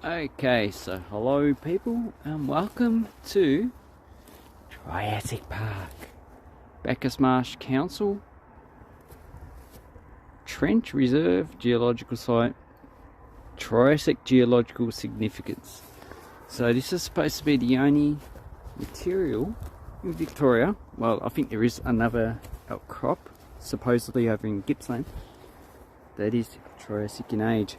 Okay, so hello people and welcome to Triassic Park, Bacchus Marsh Council, Trench Reserve Geological Site, Triassic Geological Significance. So this is supposed to be the only material in Victoria. Well, I think there is another outcrop, supposedly over in Gippsland, that is Triassic in age.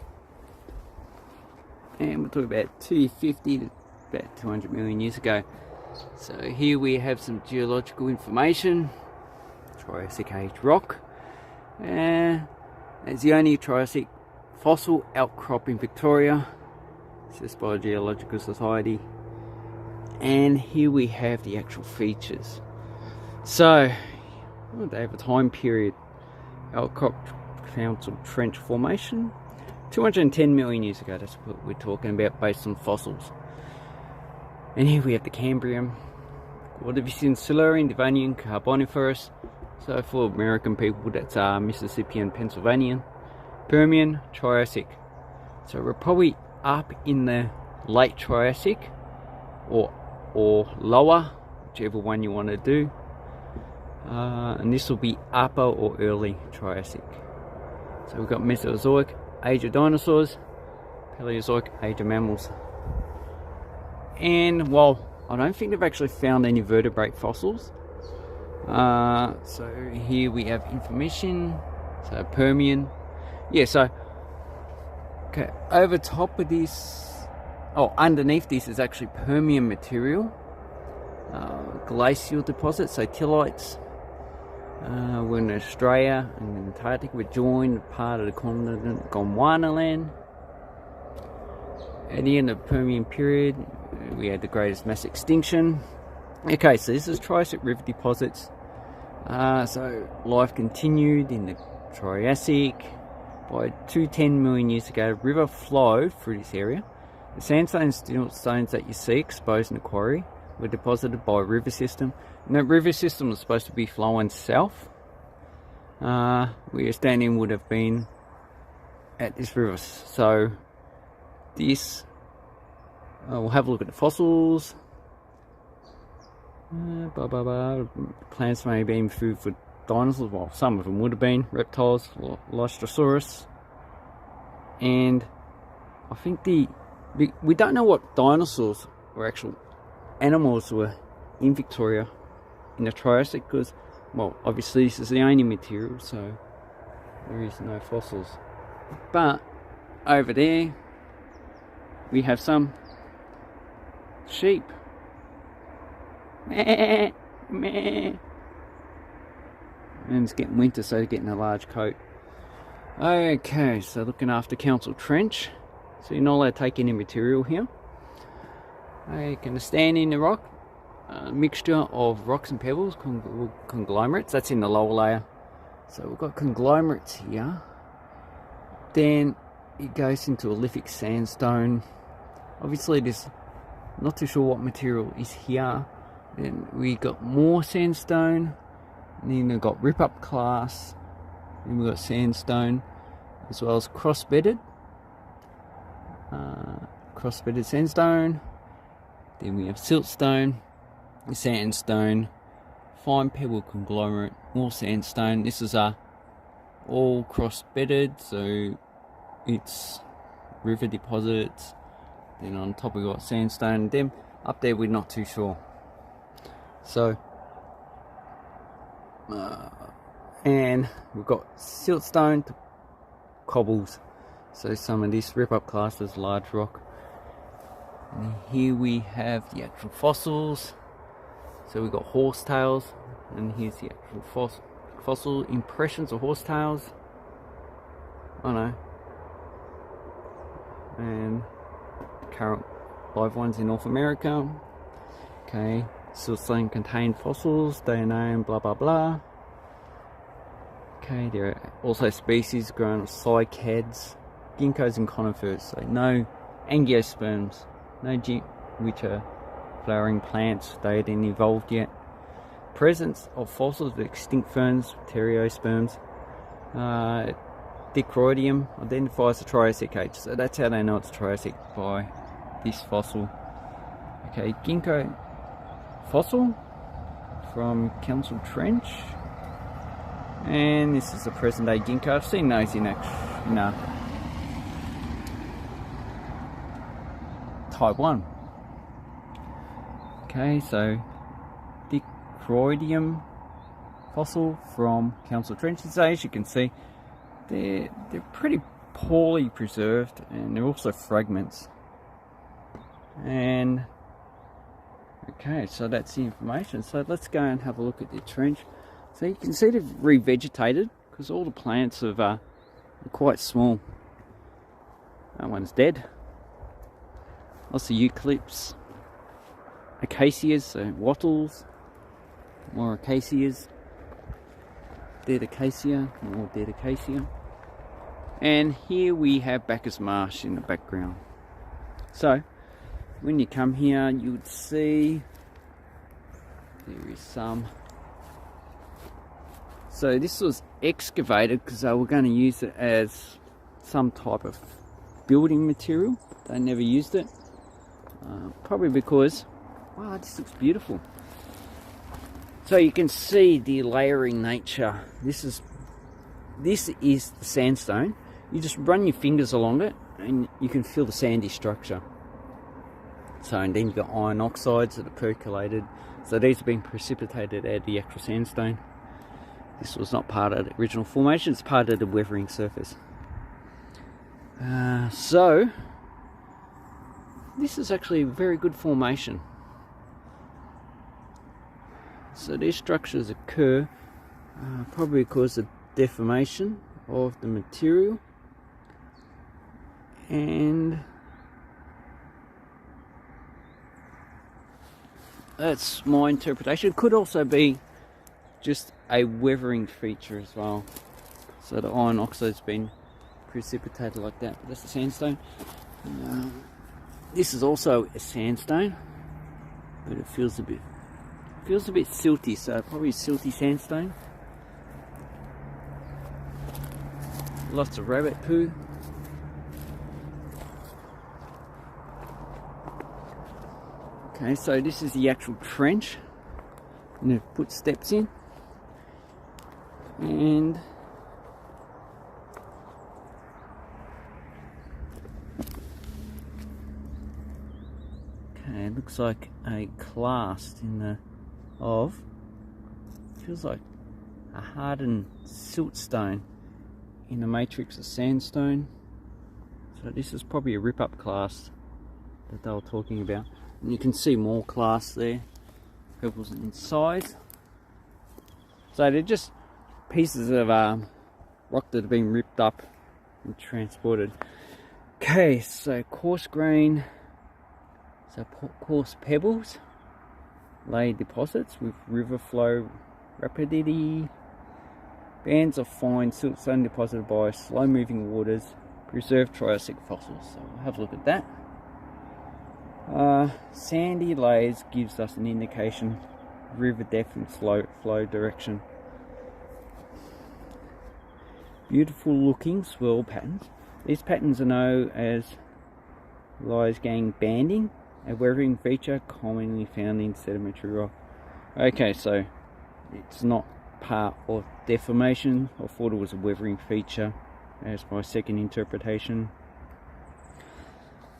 And we're talking about 250 to about 200 million years ago. So here we have some geological information. Triassic age rock. It's the only Triassic fossil outcrop in Victoria. It's just by Geological Society. And here we have the actual features. So, they have a time period. Outcrop Council Trench Formation. 210 million years ago, that's what we're talking about based on fossils. And here we have the Cambrian, Ordovician, Silurian, Devonian, Carboniferous. So for American people, that's Mississippian, Pennsylvanian, Permian, Triassic. So we're probably up in the late Triassic or lower, whichever one you want to do. And this will be upper or early Triassic. So we've got Mesozoic, age of dinosaurs, Paleozoic, age of mammals. And while I don't think they've actually found any vertebrate fossils, so here we have information. So Permian, so okay, over top of this, underneath this is actually Permian material, glacial deposits, so tillites. We're in Australia and Antarctica. We're joined part of the continent Gondwanaland. At the end of the Permian period, we had the greatest mass extinction. Okay, so this is Triassic river deposits. So life continued in the Triassic. By 210 million years ago, a river flowed through this area. The sandstone stones that you see exposed in the quarry were deposited by a river system. And that river system was supposed to be flowing south. Where you're standing would have been at this river. So this, we'll have a look at the fossils. Plants may have been food for dinosaurs. Well, some of them would have been. Reptiles, Lystrosaurus. And I think we don't know what dinosaurs or actual animals were in Victoria in the Triassic, because, well, obviously this is the only material, so there is no fossils. But over there we have some sheep. Meh, meh. And it's getting winter, so they're getting a large coat. Okay, so looking after Council Trench. So you're not allowed to take any material here. You're going to stand in the rock. A mixture of rocks and pebbles, conglomerates. That's in the lower layer. So we've got conglomerates here. Then it goes into a lithic sandstone. Obviously there's not too sure what material is here. Then we got more sandstone. And then we've got rip up class. Then we've got sandstone, as well as cross-bedded sandstone. Then we have siltstone, sandstone, fine pebble conglomerate, more sandstone. This is all cross-bedded, so it's river deposits. Then on top we got sandstone. Then up there we're not too sure. So and we've got siltstone to cobbles. So some of this rip-up class is large rock. And here we have the actual fossils. So we've got horsetails, and here's the actual fossil impressions of horsetails. Oh no. And current live ones in North America. Okay, siltstone contained fossils, they are known, blah blah blah. Okay, there are also species grown on cycads, ginkgos and conifers, so no angiosperms, no which are flowering plants, they hadn't evolved yet. Presence of fossils of extinct ferns, pteriosperms, Dicroidium identifies the Triassic age. So that's how they know it's Triassic, by this fossil. Okay, ginkgo fossil from Council Trench. And this is the present day ginkgo. I've seen those in Taiwan. Okay, so Dicroidium fossil from Council Trench. So as you can see, they're pretty poorly preserved, and they're also fragments. And okay, so that's the information. So let's go and have a look at the trench. So you can see they've revegetated because all the plants are quite small. That one's dead. Lots of eucalypts, acacias, so wattles, more acacias, dead acacia, more dead acacia. And here we have Bacchus Marsh in the background. So when you come here, you would see there is some. So this was excavated because they were going to use it as some type of building material. They never used it. Probably because, wow, this looks beautiful. So you can see the layering nature. This is the sandstone. You just run your fingers along it and you can feel the sandy structure. So, and then you've got iron oxides that are percolated. So these have been precipitated out of the actual sandstone. This was not part of the original formation, it's part of the weathering surface. So this is actually a very good formation. So these structures occur probably because of deformation of the material, and that's my interpretation. It could also be just a weathering feature as well. So the iron oxide's been precipitated like that. But that's the sandstone. This is also a sandstone, but it feels a bit silty, so probably silty sandstone. Lots of rabbit poo. Okay, so this is the actual trench, and they've put steps in, and okay, it looks like a clast in the feels like a hardened siltstone in a matrix of sandstone. So this is probably a rip-up clast that they were talking about. And you can see more clasts there, pebbles inside. So they're just pieces of rock that have been ripped up and transported. Okay, so coarse grain, so coarse pebbles, laid deposits with river flow rapidity, bands of fine siltstone deposited by slow moving waters, preserved Triassic fossils. So we'll have a look at that. Sandy layers gives us an indication of river depth and flow direction. Beautiful looking swirl patterns. These patterns are known as Lyasgang banding, a weathering feature commonly found in sedimentary rock. Okay, so it's not part of deformation. I thought it was a weathering feature as my second interpretation.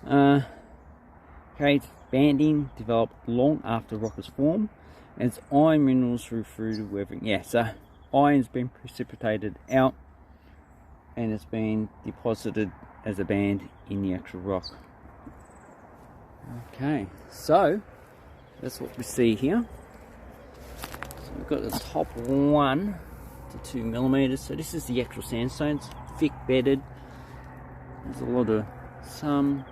Okay, banding developed long after rock was formed, and it's iron minerals through the weathering. Yeah, so iron's been precipitated out and it's been deposited as a band in the actual rock. Okay, so that's what we see here. So we've got the top 1 to 2 millimeters. So this is the actual sandstone. It's thick bedded. There's a lot of some.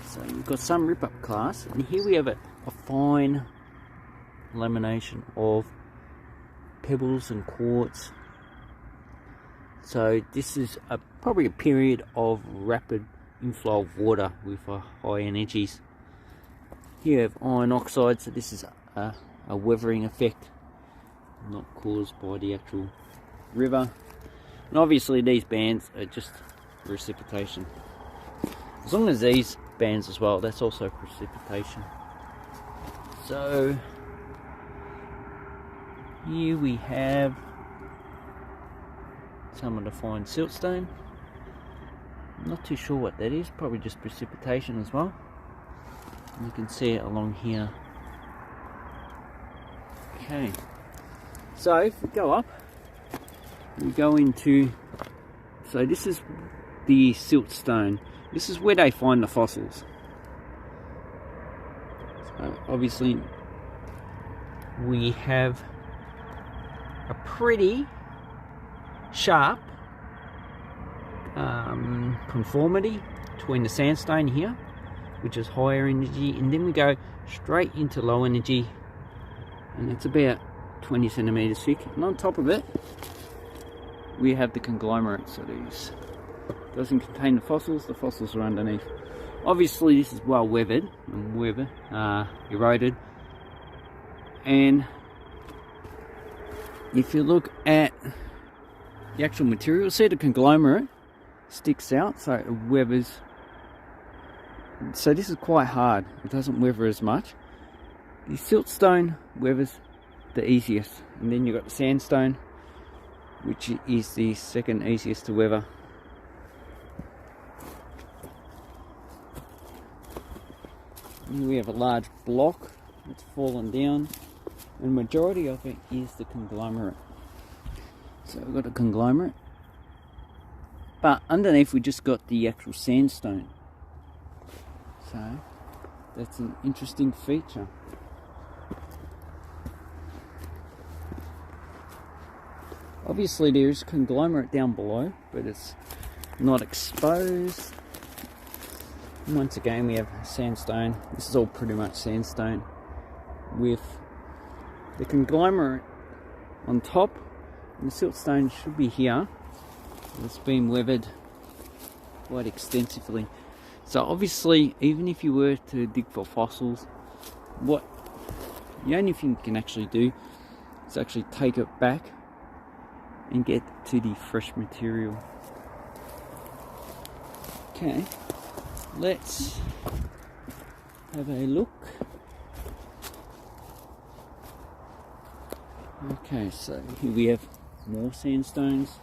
So we've got some rip-up class, and here we have a fine lamination of pebbles and quartz. So this is probably a period of rapid inflow of water with high energies. Here you have iron oxide, so this is a weathering effect, not caused by the actual river. And obviously these bands are just precipitation. As long as these bands as well, that's also precipitation. So here we have some of the fine siltstone. I'm not too sure what that is, probably just precipitation as well. And you can see it along here. Okay, so if we go up, we go into, so this is the siltstone. This is where they find the fossils. So obviously we have a pretty sharp conformity between the sandstone here, which is higher energy, and then we go straight into low energy, and it's about 20 centimeters thick. And on top of it we have the conglomerate. So these doesn't contain the fossils are underneath. Obviously this is well weathered and eroded, and if you look at the actual material, see the conglomerate sticks out, so it weathers. So this is quite hard, it doesn't weather as much. The siltstone weathers the easiest, and then you've got the sandstone, which is the second easiest to weather. And we have a large block that's fallen down, and the majority of it is the conglomerate. So we've got a conglomerate, but underneath we just got the actual sandstone. So that's an interesting feature. Obviously there is conglomerate down below, but it's not exposed. And once again we have sandstone. This is all pretty much sandstone with the conglomerate on top, and the siltstone should be here. It's been weathered quite extensively. So obviously, even if you were to dig for fossils, the only thing you can actually do is actually take it back and get to the fresh material. Okay, let's have a look. Okay, so here we have more sandstones.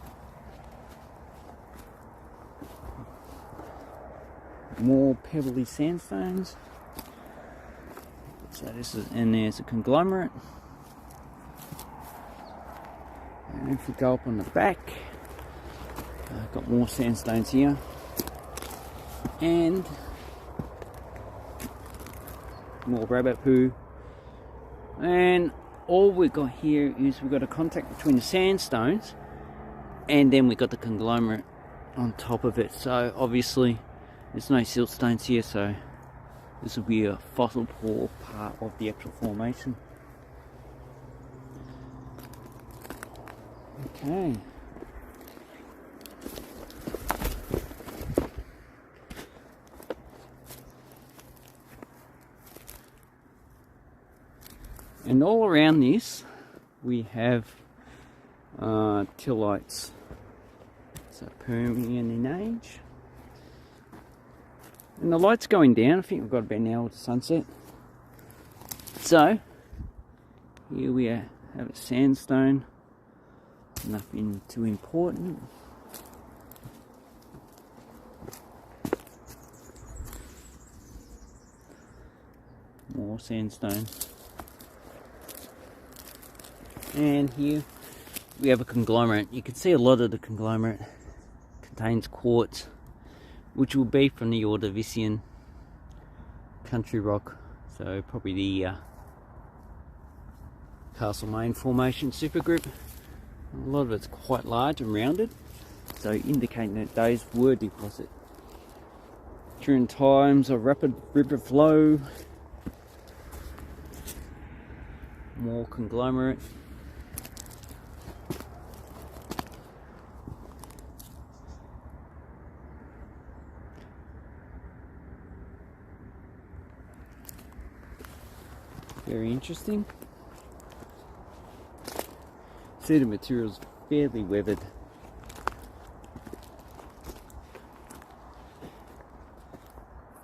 More pebbly sandstones. So this is, and there's a conglomerate. And if we go up on the back, I've got more sandstones here. And more rabbit poo. And all we've got here is we've got a contact between the sandstones, and then we've got the conglomerate on top of it. So obviously there's no siltstones here, so this will be a fossil poor part of the actual formation. Okay. And all around this we have tillites, so Permian in age. And the light's going down. I think we've got about an hour to sunset. So here we have a sandstone, nothing too important. More sandstone. And here we have a conglomerate. You can see a lot of the conglomerate contains quartz, which will be from the Ordovician country rock. So probably the Castlemaine Formation supergroup. A lot of it's quite large and rounded, so indicating that those were deposited during times of rapid river flow. More conglomerate. Very interesting. See, the material's fairly weathered.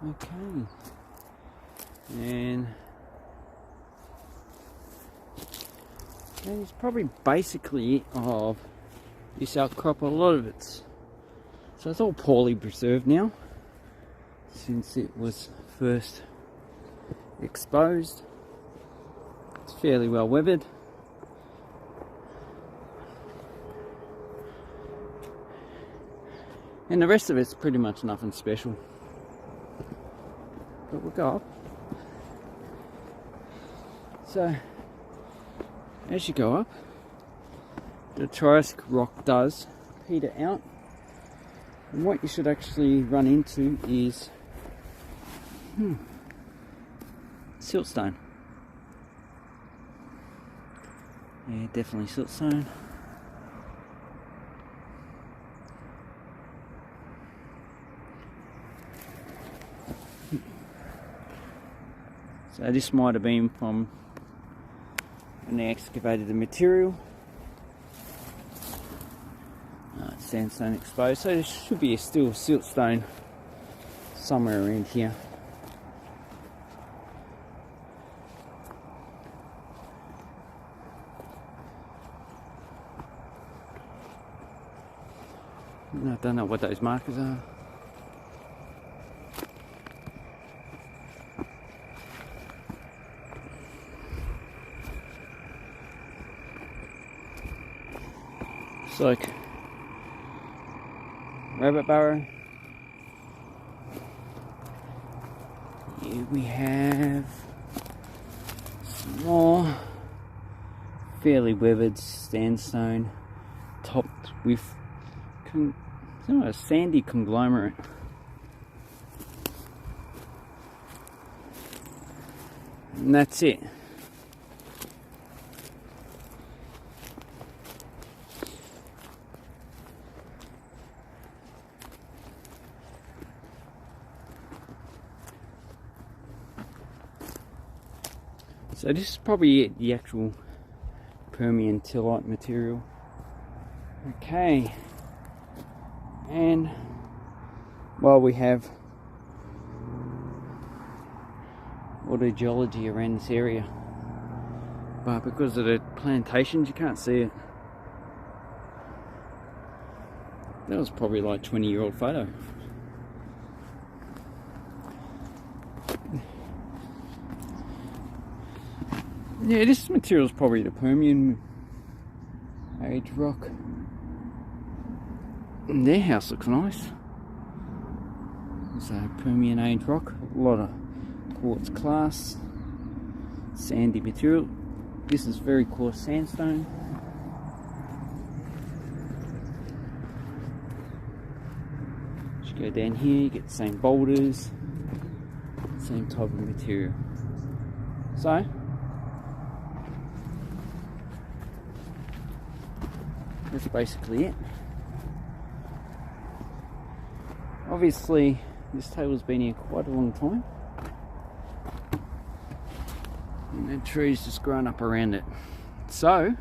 Okay. And it's probably basically it of this outcrop. A lot of it's, so it's all poorly preserved now since it was first exposed. It's fairly well weathered. And the rest of it's pretty much nothing special. But we'll go up. So, as you go up, the Triassic rock does peter out. And what you should actually run into is siltstone. Yeah, definitely siltstone. So this might have been from when they excavated the material. Sandstone exposed, so there should be still siltstone somewhere around here. I don't know what those markers are. It's like rabbit burrow. Here we have some more fairly weathered sandstone topped with a sandy conglomerate. And that's it. So this is probably it, the actual Permian tillite material. Okay, and while we have autogeology around this area, but because of the plantations you can't see it. That was probably like 20-year-old photo. Yeah, this material is probably the Permian age rock. And their house looks nice. It's a Permian age rock. A lot of quartz class, sandy material. This is very coarse sandstone. As you go down here, you get the same boulders, same type of material. So, that's basically it. Obviously, this table's been here quite a long time, and the trees just grown up around it. So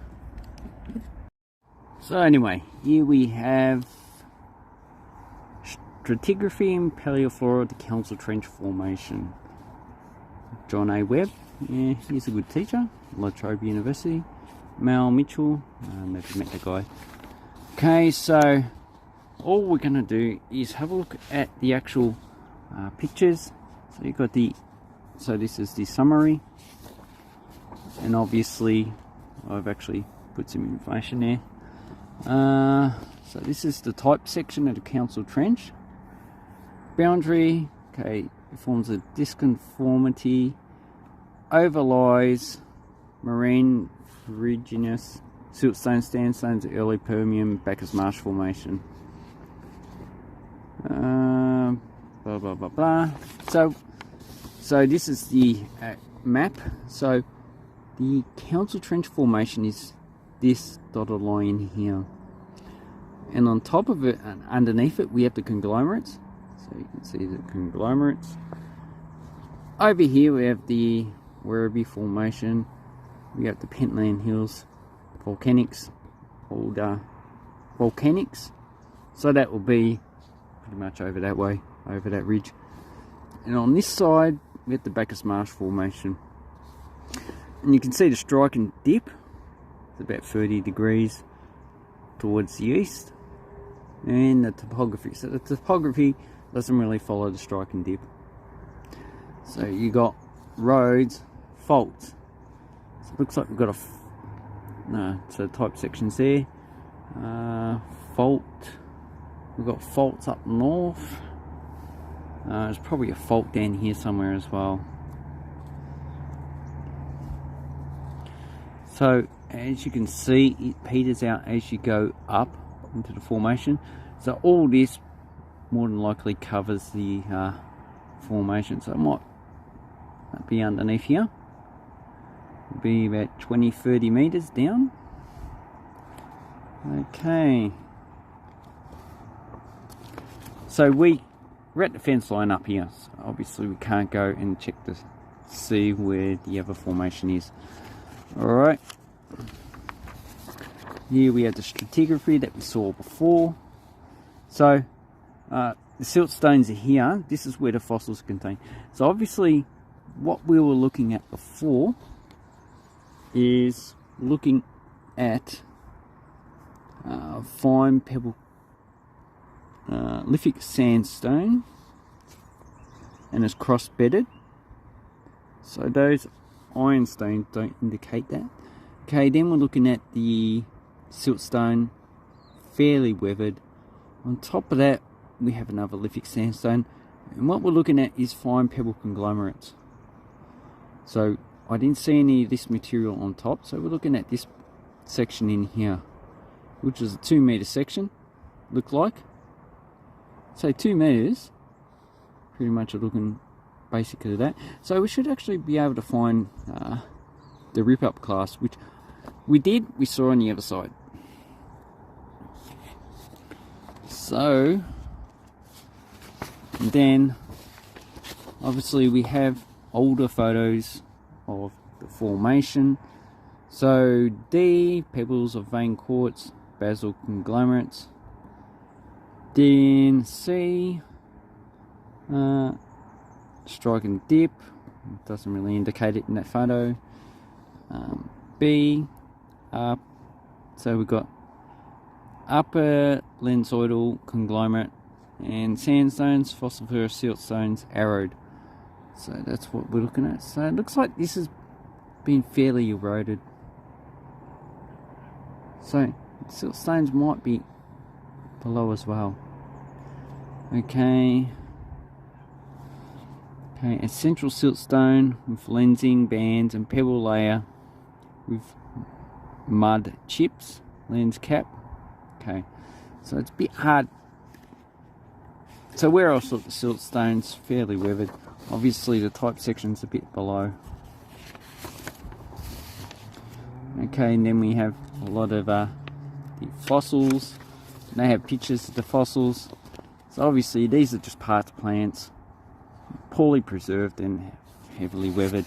anyway, here we have stratigraphy and paleoflora of the Council Trench Formation. John A. Webb, yeah, he's a good teacher, La Trobe University. Mal Mitchell, never met the guy. Okay, so all we're going to do is have a look at the actual pictures. So you've got so this is the summary, and obviously I've actually put some information there. So this is the type section of the Council Trench. Boundary, okay, it forms a disconformity, overlies marine ferruginous siltstone, sandstones, early Permian, Bacchus Marsh Formation. Blah blah blah blah. So this is the map. So the Council Trench Formation is this dotted line here, and on top of it and underneath it we have the conglomerates. So you can see the conglomerates. Over here we have the Werribee Formation. We have the Pentland Hills volcanics, called volcanics. So that will be pretty much over that way, over that ridge. And on this side, we have the Bacchus Marsh Formation. And you can see the strike and dip. It's about 30 degrees towards the east. And the topography. So the topography doesn't really follow the strike and dip. So you got roads, faults. So it looks like we've got so type sections there. Fault. We've got faults up north. There's probably a fault down here somewhere as well. So as you can see, it peters out as you go up into the formation. So all this more than likely covers the formation. So it might be underneath here. It'll be about 20-30 meters down. Okay. So we're at the fence line up here. So obviously we can't go and check to see where the other formation is. Alright. Here we have the stratigraphy that we saw before. So the siltstones are here. This is where the fossils contain. So obviously what we were looking at before is looking at fine pebble lithic sandstone, and it's cross bedded. So those ironstones don't indicate that. Okay, then we're looking at the siltstone, fairly weathered. On top of that we have another lithic sandstone, and what we're looking at is fine pebble conglomerates. So I didn't see any of this material on top, so we're looking at this section in here, which is a 2 meter section, look like. So 2 meters, pretty much looking basically that. So we should actually be able to find the rip up class, which we saw on the other side. So then obviously we have older photos of the formation. So D, pebbles of vein quartz, basal conglomerates. Then C, strike and dip, doesn't really indicate it in that photo. B, up, so we've got upper lensoidal conglomerate and sandstones, fossiliferous siltstones, arrowed. So that's what we're looking at. So it looks like this has been fairly eroded. So siltstones might be below as well. Okay, a central siltstone with lensing bands and pebble layer with mud chips, lens cap. Okay, so it's a bit hard. So where else look the siltstones fairly weathered. Obviously the type section's a bit below. Okay, and then we have a lot of the fossils. And they have pictures of the fossils. So obviously these are just parts plants, poorly preserved and heavily weathered.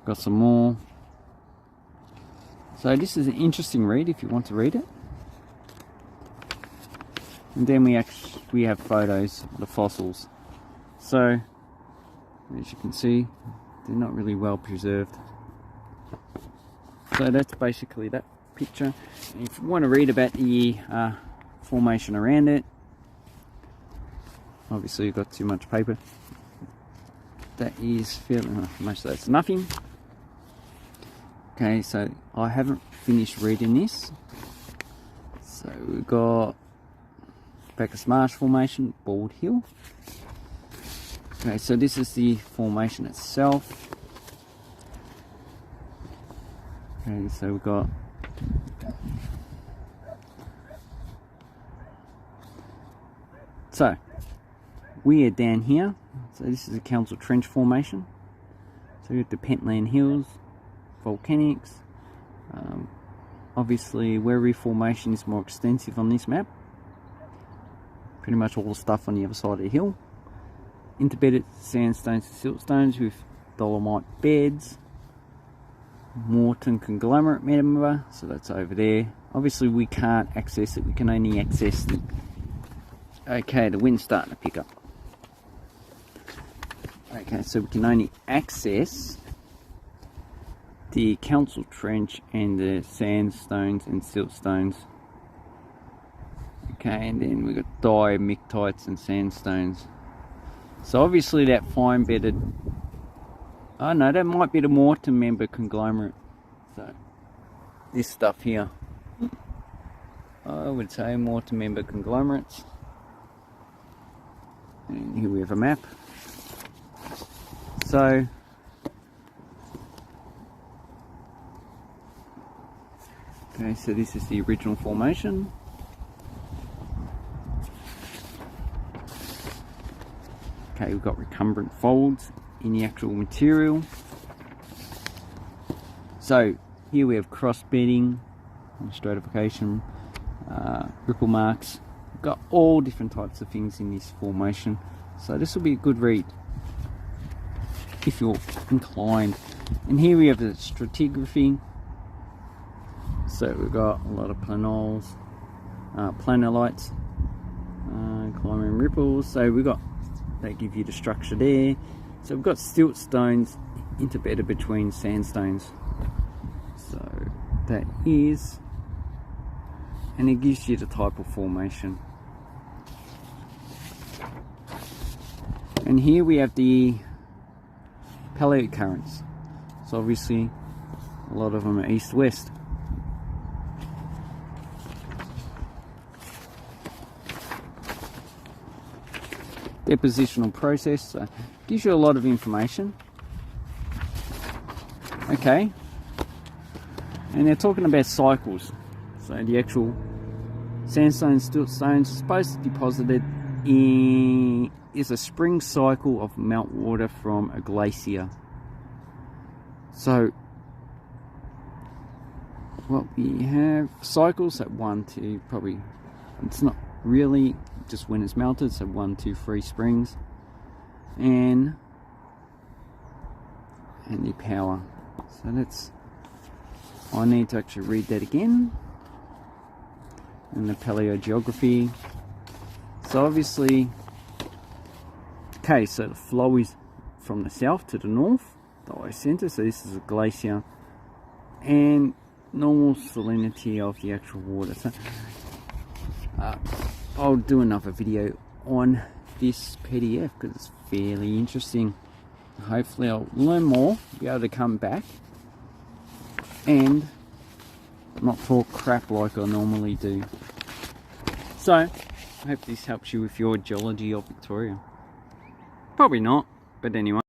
Got some more. So this is an interesting read if you want to read it. And then we have photos of the fossils. So as you can see, they're not really well preserved. So that's basically that picture. And if you want to read about the formation around it, obviously you've got too much paper. That is fairly, most of that's nothing. Okay, so I haven't finished reading this. So we've got Bacchus Marsh Formation, Bald Hill. Okay, so this is the formation itself. Okay, so we've got we are down here. So this is a Council Trench Formation. So we have the Pentland Hills, volcanics. Obviously Werribee Formation is more extensive on this map. Pretty much all the stuff on the other side of the hill. Interbedded sandstones and siltstones with dolomite beds. Morton conglomerate member, so that's over there. Obviously we can't access it, we can only access the... Okay, the wind's starting to pick up. Okay, so we can only access the Council Trench and the sandstones and siltstones. Okay, and then we've got diamictites and sandstones. So obviously that fine bedded, oh no, that might be the mortar member conglomerate. So this stuff here, I would say mortar member conglomerates. And here we have a map. So okay, so this is the original formation. Okay, we've got recumbent folds in the actual material. So here we have cross bedding, stratification, ripple marks. We've got all different types of things in this formation. So this will be a good read if you're inclined. And here we have the stratigraphy. So we've got a lot of planoles, planolites, climbing ripples. So we've got, they give you the structure there. So we've got siltstones interbedded between sandstones. So that is, and it gives you the type of formation. And here we have the paleocurrents. So obviously a lot of them are east-west. Depositional process, so gives you a lot of information. Okay, and they're talking about cycles. So the actual sandstone, siltstones are supposed to be deposited in is a spring cycle of meltwater from a glacier. So what we have cycles at 1, 2, probably it's not really just when it's melted, so 1, 2, 3 springs, and the power. So that's, I need to actually read that again. And the paleogeography. So obviously, okay, so the flow is from the south to the north, the ice center, so this is a glacier, and normal salinity of the actual water. So I'll do another video on this PDF because it's fairly interesting. Hopefully I'll learn more, be able to come back and not talk crap like I normally do. So I hope this helps you with your geology of Victoria. Probably not, but anyway.